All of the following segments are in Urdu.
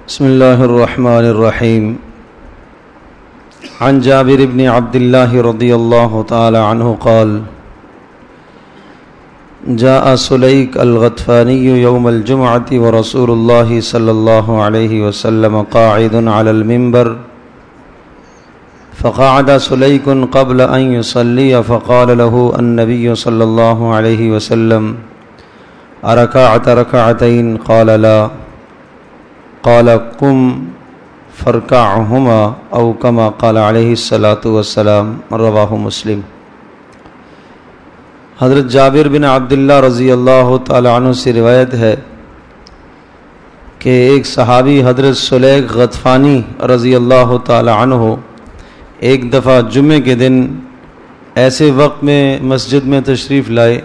بسم الله الرحمن الرحيم. عن جابر بن عبد الله رضي الله تعالى عنه قال: جاء سليك الغطفاني يوم الجمعة ورسول الله صلى الله عليه وسلم قاعد على المنبر، فقعد سليك قبل أن يصلي، فقال له النبي صلى الله عليه وسلم: أركعت ركعتين؟ قال لا. قال قم فاركعهما أو كما قال عليه الصلاة والسلام. رواہ مسلم. حضرت جابر بن عبداللہ رضی اللہ تعالی عنہ سے روایت ہے کہ ایک صحابی حضرت سلیک غطفانی رضی اللہ تعالی عنہ ایک دفعہ جمعے کے دن ایسے وقت میں مسجد میں تشریف لائے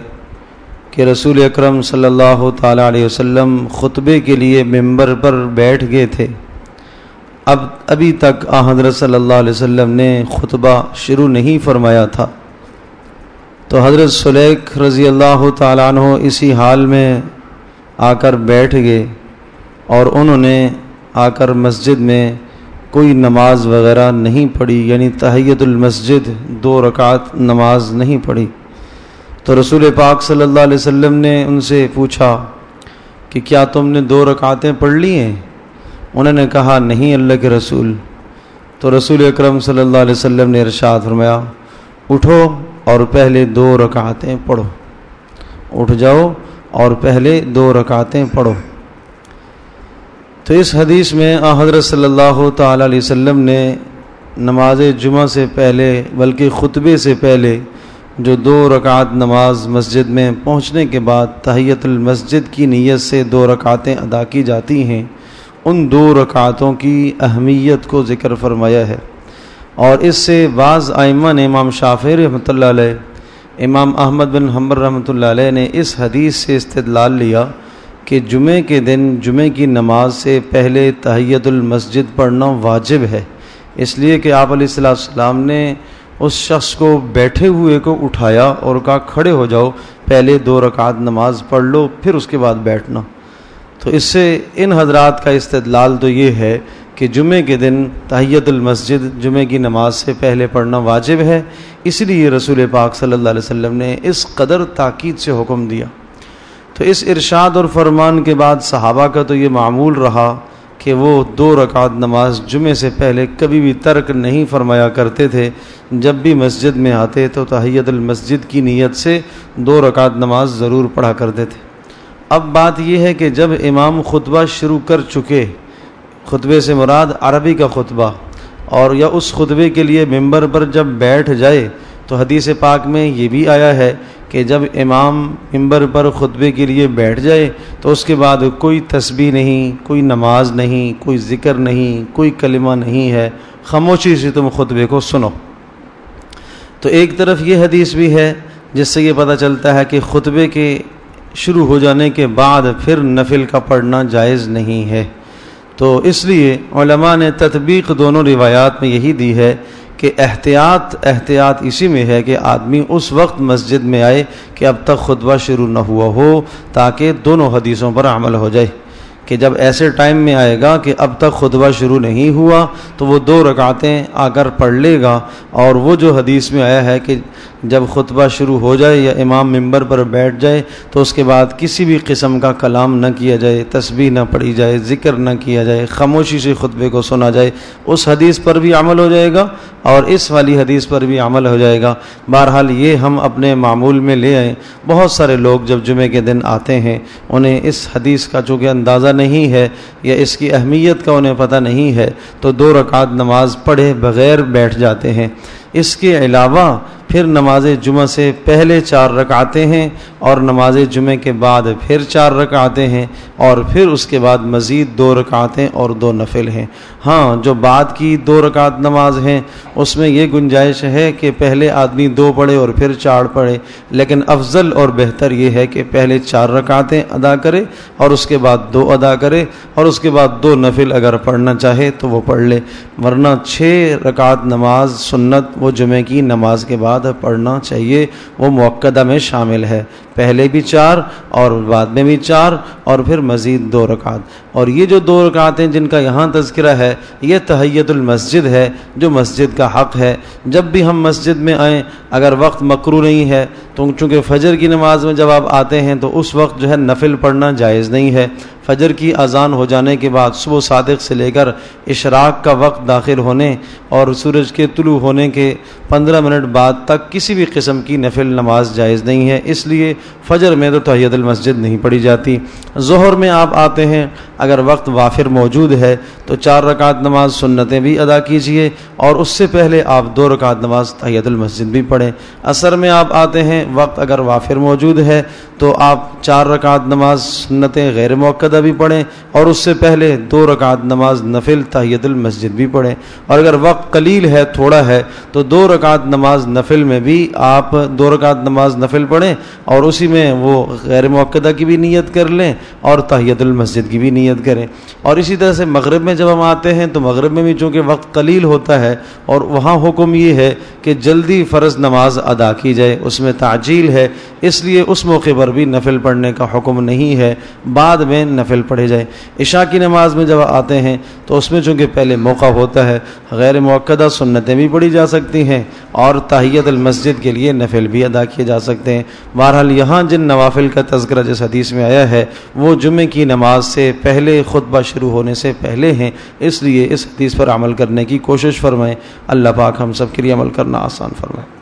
کہ رسول اکرم صلی اللہ تعالی علیہ وسلم خطبے کے لیے ممبر پر بیٹھ گئے تھے. ابھی تک حضرت صلی اللہ علیہ وسلم نے خطبہ شروع نہیں فرمایا تھا. تو حضرت سلیک رضی اللہ تعالی عنہ اسی حال میں آ کر بیٹھ گئے اور انہوں نے آ کر مسجد میں کوئی نماز وغیرہ نہیں پڑھی، یعنی تحیۃ المسجد 2 رکعت نماز نہیں پڑھی. تو رسول پاک صلی اللہ علیہ وسلم نے ان سے پوچھا کہ کیا تم نے 2 رکعتیں پڑھ لی ہیں؟ انہوں نے کہا نہیں اللہ کے رسول. تو رسول اکرم صلی اللہ علیہ وسلم نے ارشاد فرمایا اٹھو اور پہلے 2 رکعتیں پڑھو. اٹھ جاؤ اور پہلے 2 رکعتیں پڑھو. تو اس حدیث میں حضرت صلی اللہ تعالی علیہ وسلم نے نماز جمعہ سے پہلے بلکہ خطبے سے پہلے جو 2 رکعت نماز مسجد میں پہنچنے کے بعد تحیۃ المسجد کی نیت سے 2 رکعتیں ادا کی جاتی ہیں، ان 2 رکعتوں کی اہمیت کو ذکر فرمایا ہے. اور اس سے بعض ائمہ نے، امام شافعی رحمۃ اللہ علیہ، امام احمد بن حنبل رحمۃ اللہ علیہ نے اس حدیث سے استدلال لیا کہ جمعے کے دن جمعے کی نماز سے پہلے تحیۃ المسجد پڑھنا واجب ہے، اس لیے کہ آپ علیہ السلام نے اس شخص کو بیٹھے ہوئے کو اٹھایا اور کہا کھڑے ہو جاؤ، پہلے 2 رکعت نماز پڑھ لو پھر اس کے بعد بیٹھنا. تو اس سے ان حضرات کا استدلال تو یہ ہے کہ جمعے کے دن تحیۃ المسجد جمعے کی نماز سے پہلے پڑھنا واجب ہے، اس لیے رسول پاک صلی اللہ علیہ وسلم نے اس قدر تاکید سے حکم دیا. تو اس ارشاد اور فرمان کے بعد صحابہ کا تو یہ معمول رہا کہ وہ 2 رکعت نماز جمعے سے پہلے کبھی بھی ترک نہیں فرمایا کرتے تھے. جب بھی مسجد میں آتے تو تحیۃ المسجد کی نیت سے 2 رکعت نماز ضرور پڑھا کرتے تھے. اب بات یہ ہے کہ جب امام خطبہ شروع کر چکے، خطبے سے مراد عربی کا خطبہ، اور یا اس خطبے کے لیے ممبر پر جب بیٹھ جائے تو حدیث پاک میں یہ بھی آیا ہے کہ جب امام ممبر پر خطبے کے لیے بیٹھ جائے تو اس کے بعد کوئی تسبیح نہیں، کوئی نماز نہیں، کوئی ذکر نہیں، کوئی کلمہ نہیں ہے، خاموشی سے تم خطبے کو سنو. تو ایک طرف یہ حدیث بھی ہے جس سے یہ پتہ چلتا ہے کہ خطبے کے شروع ہو جانے کے بعد پھر نفل کا پڑھنا جائز نہیں ہے. تو اس لیے علماء نے تطبیق دونوں روایات میں یہی دی ہے کہ احتیاط اسی میں ہے کہ آدمی اس وقت مسجد میں آئے کہ اب تک خطبہ شروع نہ ہوا ہو، تاکہ دونوں حدیثوں پر عمل ہو جائے کہ جب ایسے ٹائم میں آئے گا کہ اب تک خطبہ شروع نہیں ہوا تو وہ 2 رکعتیں آ کر پڑھ لے گا. اور وہ جو حدیث میں آیا ہے کہ جب خطبہ شروع ہو جائے یا امام ممبر پر بیٹھ جائے تو اس کے بعد کسی بھی قسم کا کلام نہ کیا جائے، تسبیح نہ پڑھی جائے، ذکر نہ کیا جائے، خاموشی سے خطبے کو سنا جائے، اس حدیث پر بھی عمل ہو جائے گا اور اس والی حدیث پر بھی عمل ہو جائے گا. بہرحال یہ ہم اپنے معمول میں لے آئیں. بہت سارے لوگ جب جمعے کے دن آتے ہیں انہیں اس حدیث کا چونکہ اندازہ نہیں ہے یا اس کی اہمیت کا انہیں پتہ نہیں ہے تو 2 رکعت نماز پڑھے بغیر بیٹھ جاتے ہیں. اس کے علاوہ پھر نماز جمعہ سے پہلے 4 رکعتیں ہیں اور نماز جمعہ کے بعد پھر 4 رکعتیں ہیں اور پھر اس کے بعد مزید 2 رکعتیں اور 2 نفل ہیں. ہاں جو بعد کی 2 رکعت نماز ہیں اس میں یہ گنجائش ہے کہ پہلے آدمی 2 پڑھے اور پھر 4 پڑھے، لیکن افضل اور بہتر یہ ہے کہ پہلے 4 رکعتیں ادا کرے اور اس کے بعد 2 ادا کرے اور اس کے بعد 2 نفل اگر پڑھنا چاہے تو وہ پڑھ لے، ورنہ 6 رکعت نماز سنت وہ جمعہ کی نماز کے بعد پڑھنا چاہیے، وہ مؤکدہ میں شامل ہے. پہلے بھی 4 اور بعد میں بھی 4 اور پھر مزید 2 رکعت. اور یہ جو 2 رکعتیں جن کا یہاں تذکرہ ہے یہ تحیۃ المسجد ہے جو مسجد کا حق ہے. جب بھی ہم مسجد میں آئیں اگر وقت مکروہ نہیں ہے تو چونکہ فجر کی نماز میں جب آپ آتے ہیں تو اس وقت جو ہے نفل پڑھنا جائز نہیں ہے. فجر کی اذان ہو جانے کے بعد صبح صادق سے لے کر اشراق کا وقت داخل ہونے اور سورج کے طلوع ہونے کے 15 منٹ بعد تک کسی بھی قسم کی نفل نماز جائز نہیں ہے. اس لیے فجر میں تو تحیۃ المسجد نہیں پڑھی جاتی. ظہر میں آپ آتے ہیں اگر وقت وافر موجود ہے تو 4 رکعت نماز سنتیں بھی ادا کیجئے اور اس سے پہلے آپ 2 رکعت نماز تحیۃ المسجد بھی پڑھیں. عصر میں آپ آتے ہیں وقت اگر وافر موجود ہے تو آپ 4 رکعت نماز سنتیں غیر موقدہ بھی پڑھیں اور اس سے پہلے 2 رکعت نماز نفل تحیۃ المسجد بھی پڑھیں. اور اگر وقت قلیل ہے تھوڑا ہے تو 2 رکعت نماز نفل میں بھی آپ 2 رکعت نماز نفل پڑھیں اور اسی میں وہ غیر موقدہ کی بھی نیت کر لیں اور تحیۃ المسجد کی بھی نیت کریں. اور اسی طرح سے مغرب میں جب ہم آتے ہیں تو مغرب میں بھی چونکہ وقت قلیل ہوتا ہے اور وہاں حکم یہ ہے کہ جلدی فرض نماز ادا کی جائے, اس میں تعجیل ہے, اس لیے اس موقع پر بھی نفل پڑھنے کا حکم نہیں ہے, بعد میں نفل پڑھے جائے. عشاء کی نماز میں جب آتے ہیں تو اس میں چونکہ پہلے موقع ہوتا ہے غیر موقدہ سنتیں بھی پڑھی جا سکتی ہیں اور تحیۃ المسجد کے لیے نفل بھی ادا کیے جا سکتے ہیں. بہرحال یہاں جن نوافل کا تذکرہ جس حدیث میں آیا ہے وہ جمعے کی نماز سے پہلے خطبہ شروع ہونے سے پہلے ہیں, اس لیے اس حدیث پر عمل کرنے کی کوشش فرمائیں. اللہ پاک ہم سب کے لیے عمل کرنا آسان فرمائے.